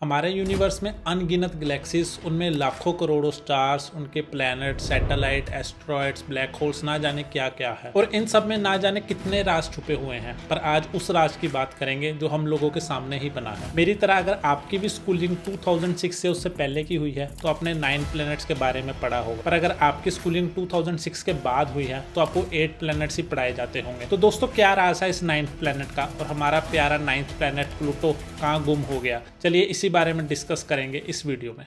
हमारे यूनिवर्स में अनगिनत गैलेक्सीज, उनमें लाखों करोड़ों स्टार्स, उनके planet, satellite, asteroids, black holes, ना जाने क्या क्या है। और इन सब में ना जाने कितने राज छुपे हुए हैं। पर आज उस राज की बात करेंगे जो हम लोगों के सामने ही बना है। मेरी तरह अगर आपकी भी स्कूलिंग 2006 से उससे पहले की हुई है तो आपने 9 प्लैनेट्स के बारे में पढ़ा होगा। पर अगर आपकी स्कूलिंग 2006 के बाद हुई है तो आपको 8 प्लैनेट्स ही पढ़ाए जाते होंगे। तो दोस्तों, क्या राज है इस 9th प्लैनेट का और हमारा प्यारा 9th प्लैनेट प्लूटो कहाँ गुम हो गया? चलिए इसी बारे में डिस्कस करेंगे इस वीडियो में।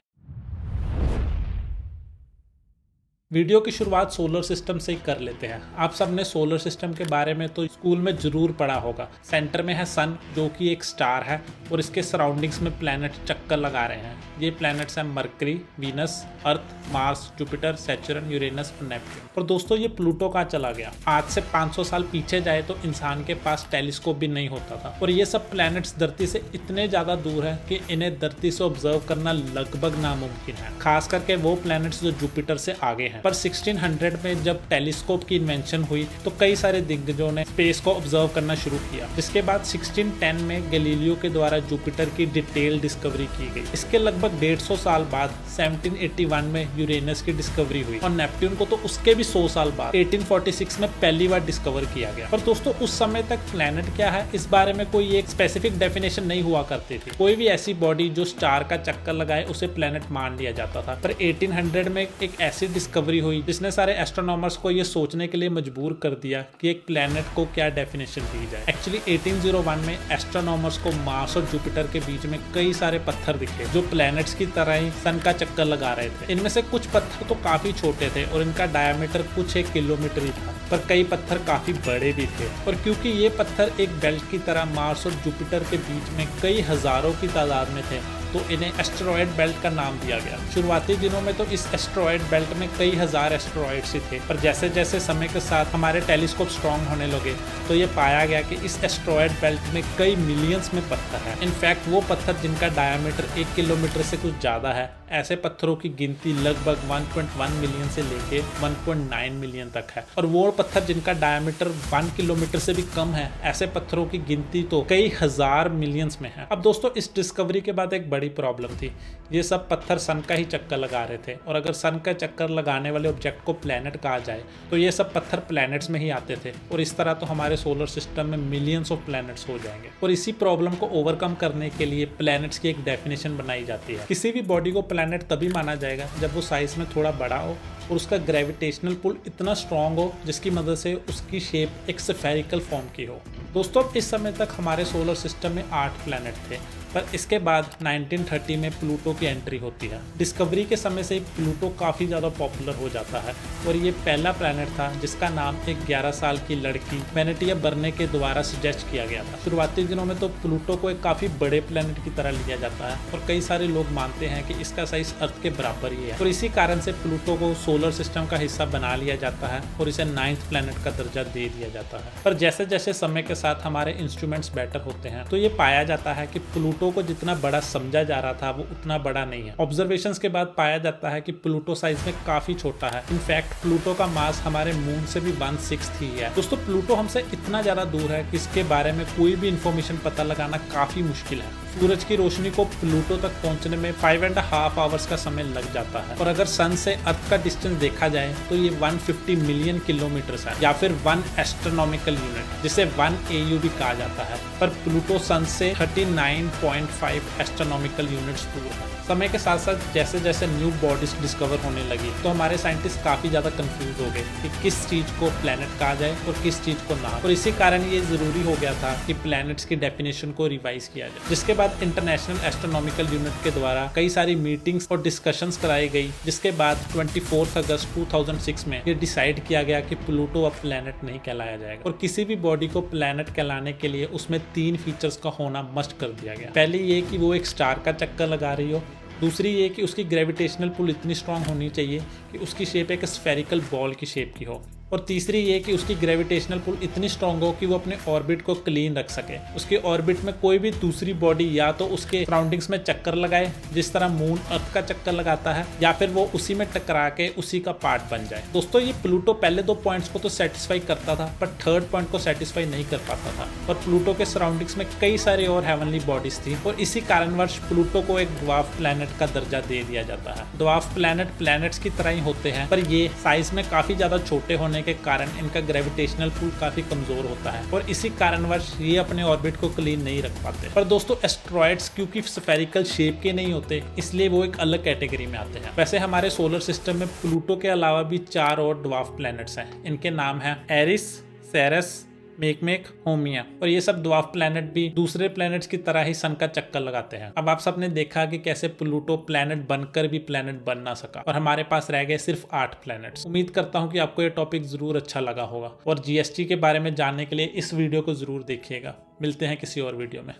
वीडियो की शुरुआत सोलर सिस्टम से ही कर लेते हैं। आप सब ने सोलर सिस्टम के बारे में तो स्कूल में जरूर पढ़ा होगा। सेंटर में है सन, जो कि एक स्टार है और इसके सराउंडिंग्स में प्लैनेट चक्कर लगा रहे हैं। ये प्लैनेट्स हैं मरकरी, वीनस, अर्थ, मार्स, जुपिटर, सैटर्न, यूरेनस और नेपच्यून। पर दोस्तों, ये प्लूटो कहाँ चला गया? आज से 500 साल पीछे जाए तो इंसान के पास टेलीस्कोप भी नहीं होता था और ये सब प्लैनेट्स धरती से इतने ज्यादा दूर है कि इन्हें धरती से ऑब्जर्व करना लगभग नामुमकिन है, खास करके वो प्लैनेट्स जो जुपिटर से आगे हैं। पर 1600 में जब टेलीस्कोप की इन्वेंशन हुई तो कई सारे दिग्गजों ने स्पेस को ऑब्जर्व करना शुरू किया, जिसके बाद 1610 में गैलीलियो के द्वारा जुपिटर की डिटेल डिस्कवरी की गई। इसके लगभग 150 साल बाद 1781 में यूरेनस की डिस्कवरी हुई और नेपट्यून को तो उसके भी 100 साल बाद 1846 में पहली बार डिस्कवर किया गया। पर दोस्तों, उस समय तक प्लैनेट क्या है इस बारे में कोई एक स्पेसिफिक डेफिनेशन नहीं हुआ करती थी। कोई भी ऐसी बॉडी जो स्टार का चक्कर लगाए उसे प्लैनेट मान लिया जाता था। पर 1800 में एक ऐसी डिस्कवरी हुई जिसने सारे एस्ट्रोनॉमर्स को ये सोचने के लिए मजबूर कर दिया कि एक प्लैनेट को क्या डेफिनेशन दी जाए। एक्चुअली 1801 में एस्ट्रोनॉमर्स को मार्स और जुपिटर के बीच में कई सारे पत्थर दिखे जो प्लैनेट्स की तरह ही सन का चक्कर लगा रहे थे। इनमें से कुछ पत्थर तो काफी छोटे थे और इनका डायमीटर कुछ 1 किलोमीटर ही था, पर कई पत्थर काफी बड़े भी थे। और क्योंकि ये पत्थर एक बेल्ट की तरह मार्स और जुपिटर के बीच में कई हजारों की तादाद में थे तो इन्हें एस्टेरॉयड बेल्ट का नाम दिया गया। शुरुआती दिनों में तो इस एस्टेरॉयड बेल्ट में कई हजार एस्टेरॉयड्स ही थे, पर जैसे जैसे समय के साथ हमारे टेलीस्कोप स्ट्रॉन्ग होने लगे तो ये पाया गया कि इस एस्टेरॉयड बेल्ट में कई मिलियंस में पत्थर हैं। इनफैक्ट वो पत्थर जिनका डायमीटर 1 किलोमीटर से कुछ ज्यादा है, ऐसे पत्थरों की गिनती लगभग 1.1 मिलियन से लेके 1.9 मिलियन तक है। और वो पत्थर जिनका डायमीटर 1 किलोमीटर से भी कम है, ऐसे पत्थरों की गिनती तो कई हजार मिलियंस में है। अब दोस्तों, इस डिस्कवरी के बाद एक बड़ी प्रॉब्लम थी। ये सब पत्थर सन का ही चक्कर लगा रहे थे और अगर सन का चक्कर लगाने वाले ऑब्जेक्ट को प्लैनेट कहा जाए तो ये सब पत्थर प्लैनेट्स में ही आते थे और इस तरह तो हमारे सोलर सिस्टम में मिलियंस ऑफ प्लैनेट्स हो जाएंगे। और इसी प्रॉब्लम को ओवरकम करने के लिए प्लैनेट्स की एक डेफिनेशन बनाई जाती है। किसी भी बॉडी को प्लैनेट तभी माना जाएगा जब वो साइज में थोड़ा बड़ा हो और उसका ग्रेविटेशनल पुल इतना स्ट्रॉन्ग हो जिसकी मदद से उसकी शेप एक स्फेरिकल फॉर्म की हो। दोस्तों, इस समय तक हमारे सोलर सिस्टम में 8 प्लैनेट थे, पर इसके बाद 1930 में प्लूटो की एंट्री होती है। डिस्कवरी के समय से प्लूटो काफ़ी ज़्यादा पॉपुलर हो जाता है और ये पहला प्लैनेट था जिसका नाम एक 11 साल की लड़की वेनेटिया बर्ने के द्वारा सजेस्ट किया गया था। शुरुआती दिनों में तो प्लूटो को एक काफ़ी बड़े प्लैनेट की तरह लिया जाता है और कई सारे लोग मानते हैं कि इसका साइज अर्थ के बराबर ही है और इसी कारण से प्लूटो को सोलर सिस्टम का हिस्सा बना लिया जाता है और इसे 9th प्लैनेट का दर्जा दे दिया जाता है। पर जैसे जैसे समय के साथ हमारे इंस्ट्रूमेंट्स बेटर होते हैं तो ये पाया जाता है कि प्लूटो को जितना बड़ा समझा जा रहा था वो उतना बड़ा नहीं है। ऑब्जर्वेशंस के बाद पाया जाता है कि प्लूटो साइज में काफी छोटा है। इनफैक्ट प्लूटो का मास हमारे मून से भी 1/6 ही है। दोस्तों, प्लूटो हमसे इतना ज्यादा दूर है कि इसके बारे में कोई भी इंफॉर्मेशन पता लगाना काफी मुश्किल है। सूरज की रोशनी को प्लूटो तक पहुंचने में 5.5 आवर्स का समय लग जाता है और अगर सन से अर्थ का डिस्टेंस देखा जाए तो ये 150 मिलियन किलोमीटर है या फिर 1 एस्ट्रोनॉमिकल यूनिट, जिसे 1 AU भी कहा जाता है। पर प्लूटो सन से 39.5 एस्ट्रोनॉमिकल यूनिट्स दूर है। समय के साथ साथ जैसे जैसे न्यू बॉडीज डिस्कवर होने लगी तो हमारे साइंटिस्ट काफी ज्यादा कंफ्यूज हो गए कि किस चीज को प्लैनेट कहा जाए और किस चीज को ना। और इसी कारण ये जरूरी हो गया था कि प्लैनेट्स की डेफिनेशन को रिवाइज किया जाए, जिसके बाद इंटरनेशनल एस्ट्रोनॉमिकल यूनिट के द्वारा कई सारी मीटिंग्स और डिस्कशंस कराई गई, जिसके बाद 24 अगस्त 2006 में ये डिसाइड किया गया कि प्लूटो अब प्लैनेट नहीं कहलाया जाएगा और किसी भी बॉडी को प्लैनेट कहलाने के लिए उसमें 3 फीचर्स का होना मस्ट कर दिया गया। पहले ये कि वो एक स्टार का चक्कर लगा रही हो, दूसरी ये कि उसकी ग्रेविटेशनल पुल इतनी स्ट्रांग होनी चाहिए कि उसकी शेप एक स्फेरिकल बॉल की शेप की हो, और तीसरी ये कि उसकी ग्रेविटेशनल पुल इतनी स्ट्रांग हो कि वो अपने ऑर्बिट को क्लीन रख सके। उसके ऑर्बिट में कोई भी दूसरी बॉडी या तो उसके सराउंडिंग्स में चक्कर लगाए, जिस तरह मून अर्थ का चक्कर लगाता है, या फिर वो उसी में टकरा के उसी का पार्ट बन जाए। दोस्तों ये प्लूटो पहले 2 पॉइंट्स को तो सेटिस्फाई करता था, पर थर्ड पॉइंट को सेटिस्फाई नहीं कर पाता था। और प्लूटो के सराउंडिंग्स में कई सारे और हेवनली बॉडीज थी, और इसी कारणवश प्लूटो को एक ड्वार्फ प्लैनेट का दर्जा दे दिया जाता है। ड्वार्फ प्लैनेट प्लैनेट्स की तरह ही होते हैं, पर ये साइज में काफी ज्यादा छोटे होने के कारण इनका ग्रेविटेशनल पुल काफी कमजोर होता है, और इसी कारणवश ये अपने ऑर्बिट को क्लीन नहीं रख पाते। पर दोस्तों एस्ट्रॉइड्स क्योंकि स्फेरिकल शेप के नहीं होते, इसलिए वो एक अलग कैटेगरी में आते हैं। वैसे हमारे सोलर सिस्टम में प्लूटो के अलावा भी 4 और ड्वार्फ प्लैनेट्स हैं। इनके नाम हैं एरिस, सेरेस, मेकमेक, होमिया। और ये सब ड्वार्फ प्लैनेट भी दूसरे प्लैनेट्स की तरह ही सन का चक्कर लगाते हैं। अब आप सबने देखा कि कैसे प्लूटो प्लैनेट बनकर भी प्लैनेट बन ना सका, और हमारे पास रह गए सिर्फ 8 प्लैनेट्स। उम्मीद करता हूँ कि आपको ये टॉपिक जरूर अच्छा लगा होगा, और जीएसटी के बारे में जानने के लिए इस वीडियो को जरूर देखिएगा। मिलते हैं किसी और वीडियो में।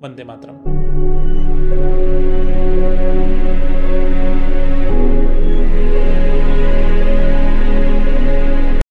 वंदे मातरम।